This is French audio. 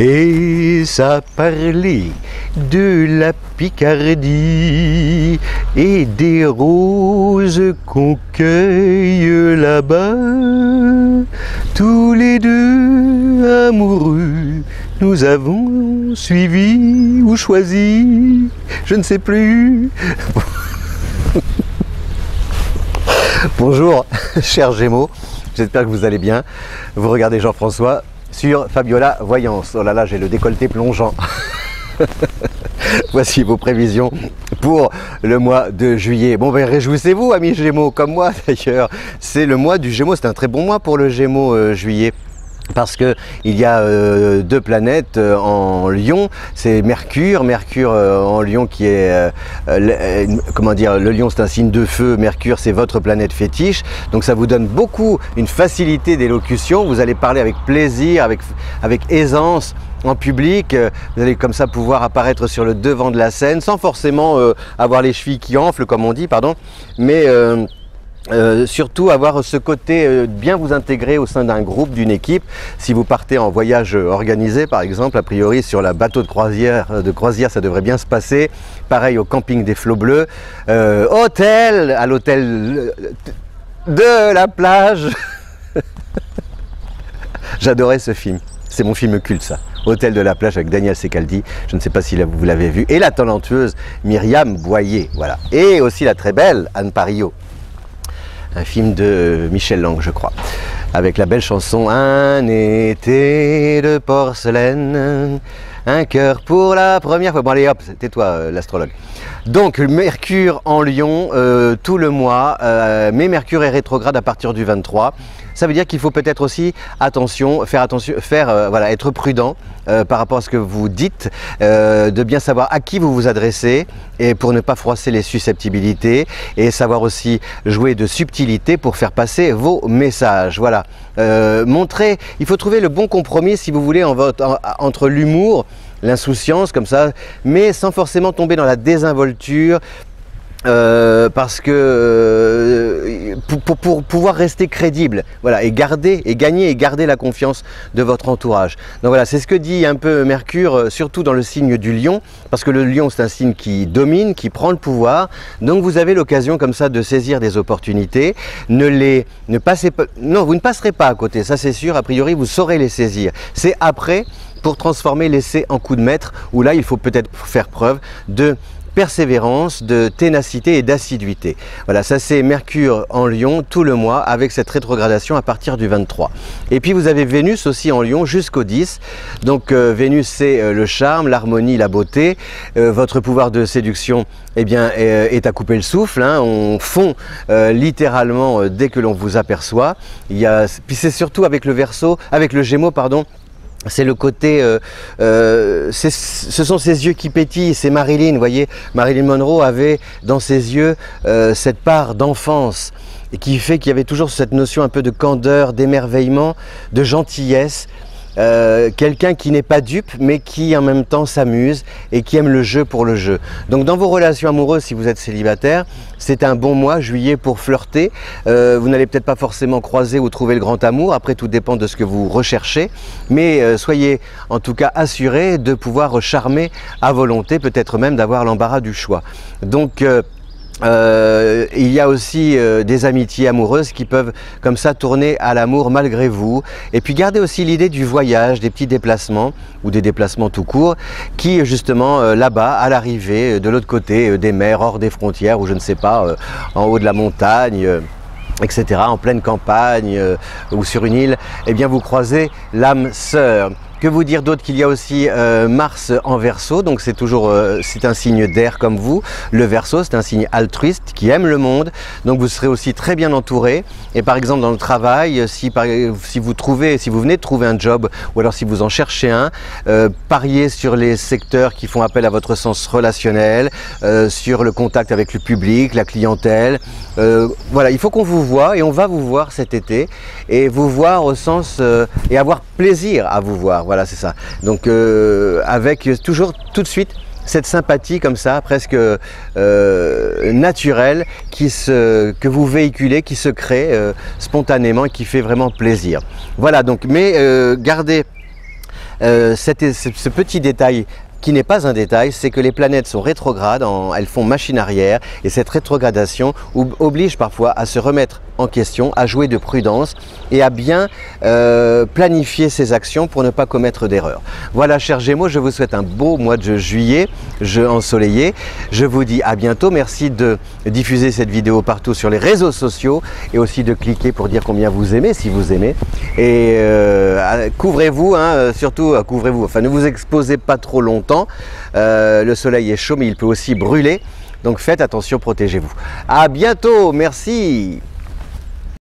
Et ça parlait de la Picardie et des roses qu'on cueille là-bas. Tous les deux amoureux, nous avons suivi ou choisi, je ne sais plus. Bonjour, chers Gémeaux, j'espère que vous allez bien. Vous regardez Jean-François sur Fabiola Voyance. Oh là là, j'ai le décolleté plongeant. Voici vos prévisions pour le mois de juillet. Bon ben réjouissez-vous amis Gémeaux, comme moi d'ailleurs. C'est le mois du Gémeaux, c'est un très bon mois pour le Gémeaux juillet. Parce que il y a deux planètes en Lion, c'est Mercure en Lion qui est, comment dire, le Lion c'est un signe de feu, Mercure c'est votre planète fétiche, donc ça vous donne beaucoup une facilité d'élocution, vous allez parler avec plaisir, avec aisance en public, vous allez comme ça pouvoir apparaître sur le devant de la scène sans forcément avoir les chevilles qui enflent comme on dit, pardon, mais surtout avoir ce côté bien vous intégrer au sein d'un groupe, d'une équipe. Si vous partez en voyage organisé par exemple, a priori sur la bateau de croisière ça devrait bien se passer. Pareil au camping des Flots Bleus, à l'hôtel de la plage. J'adorais ce film, c'est mon film culte ça. Hôtel de la plage avec Daniel Secaldi, je ne sais pas si vous l'avez vu, et la talentueuse Myriam Boyer, voilà. Et aussi la très belle Anne Parillo. Un film de Michel Lang, je crois, avec la belle chanson « Un été de porcelaine, un cœur pour la première fois ». Bon allez hop, tais-toi l'astrologue. Donc Mercure en Lion tout le mois, mais Mercure est rétrograde à partir du 23. Ça veut dire qu'il faut peut-être aussi voilà, être prudent par rapport à ce que vous dites, de bien savoir à qui vous vous adressez et pour ne pas froisser les susceptibilités et savoir aussi jouer de subtilité pour faire passer vos messages. Voilà, il faut trouver le bon compromis si vous voulez entre l'humour, l'insouciance comme ça, mais sans forcément tomber dans la désinvolture. Parce que pour pouvoir rester crédible, voilà, et garder la confiance de votre entourage. Donc voilà, c'est ce que dit un peu Mercure, surtout dans le signe du Lion, parce que le Lion c'est un signe qui domine, qui prend le pouvoir. Donc vous avez l'occasion comme ça de saisir des opportunités. Non, vous ne passerez pas à côté, ça c'est sûr. A priori, vous saurez les saisir. C'est après pour transformer l'essai en coup de maître, où là il faut peut-être faire preuve de persévérance, de ténacité et d'assiduité. Voilà, ça c'est Mercure en Lion tout le mois avec cette rétrogradation à partir du 23. Et puis vous avez Vénus aussi en Lion jusqu'au 10. Donc Vénus c'est le charme, l'harmonie, la beauté. Votre pouvoir de séduction eh bien, est à couper le souffle. Hein. On fond littéralement dès que l'on vous aperçoit. Puis c'est surtout avec le Verseau, avec le Gémeaux, pardon. C'est le côté, ce sont ses yeux qui pétillent, c'est Marilyn, vous voyez, Marilyn Monroe avait dans ses yeux cette part d'enfance et qui fait qu'il y avait toujours cette notion un peu de candeur, d'émerveillement, de gentillesse. Quelqu'un qui n'est pas dupe mais qui en même temps s'amuse et qui aime le jeu pour le jeu. Donc dans vos relations amoureuses, si vous êtes célibataire, c'est un bon mois, juillet, pour flirter. Vous n'allez peut-être pas forcément croiser ou trouver le grand amour, après tout dépend de ce que vous recherchez, mais soyez en tout cas assurés de pouvoir charmer à volonté, peut-être même d'avoir l'embarras du choix. Donc il y a aussi des amitiés amoureuses qui peuvent comme ça tourner à l'amour malgré vous. Et puis gardez aussi l'idée du voyage, des petits déplacements ou des déplacements tout court qui justement là-bas à l'arrivée de l'autre côté des mers, hors des frontières ou je ne sais pas, en haut de la montagne, etc., en pleine campagne ou sur une île, eh bien vous croisez l'âme sœur. Que vous dire d'autre? Qu'il y a aussi Mars en Verseau, donc c'est toujours c'est un signe d'air comme vous. Le Verseau, c'est un signe altruiste qui aime le monde, donc vous serez aussi très bien entouré. Et par exemple dans le travail, si vous venez de trouver un job ou alors si vous en cherchez un, pariez sur les secteurs qui font appel à votre sens relationnel, sur le contact avec le public, la clientèle. Voilà, il faut qu'on vous voie et on va vous voir cet été et vous voir au sens et avoir plaisir à vous voir. Voilà, c'est ça. Donc avec toujours tout de suite cette sympathie comme ça, presque naturelle, que vous véhiculez, qui se crée spontanément et qui fait vraiment plaisir. Voilà, donc, mais gardez ce petit détail qui n'est pas un détail, c'est que les planètes sont rétrogrades, elles font machine arrière, et cette rétrogradation oblige parfois à se remettre en question, à jouer de prudence et à bien planifier ses actions pour ne pas commettre d'erreurs. Voilà, chers Gémeaux, je vous souhaite un beau mois de juillet, ensoleillé. Je vous dis à bientôt. Merci de diffuser cette vidéo partout sur les réseaux sociaux et aussi de cliquer pour dire combien vous aimez, si vous aimez. Et couvrez-vous, hein, surtout couvrez-vous, enfin ne vous exposez pas trop longtemps. Le soleil est chaud, mais il peut aussi brûler. Donc faites attention, protégez-vous. À bientôt, merci.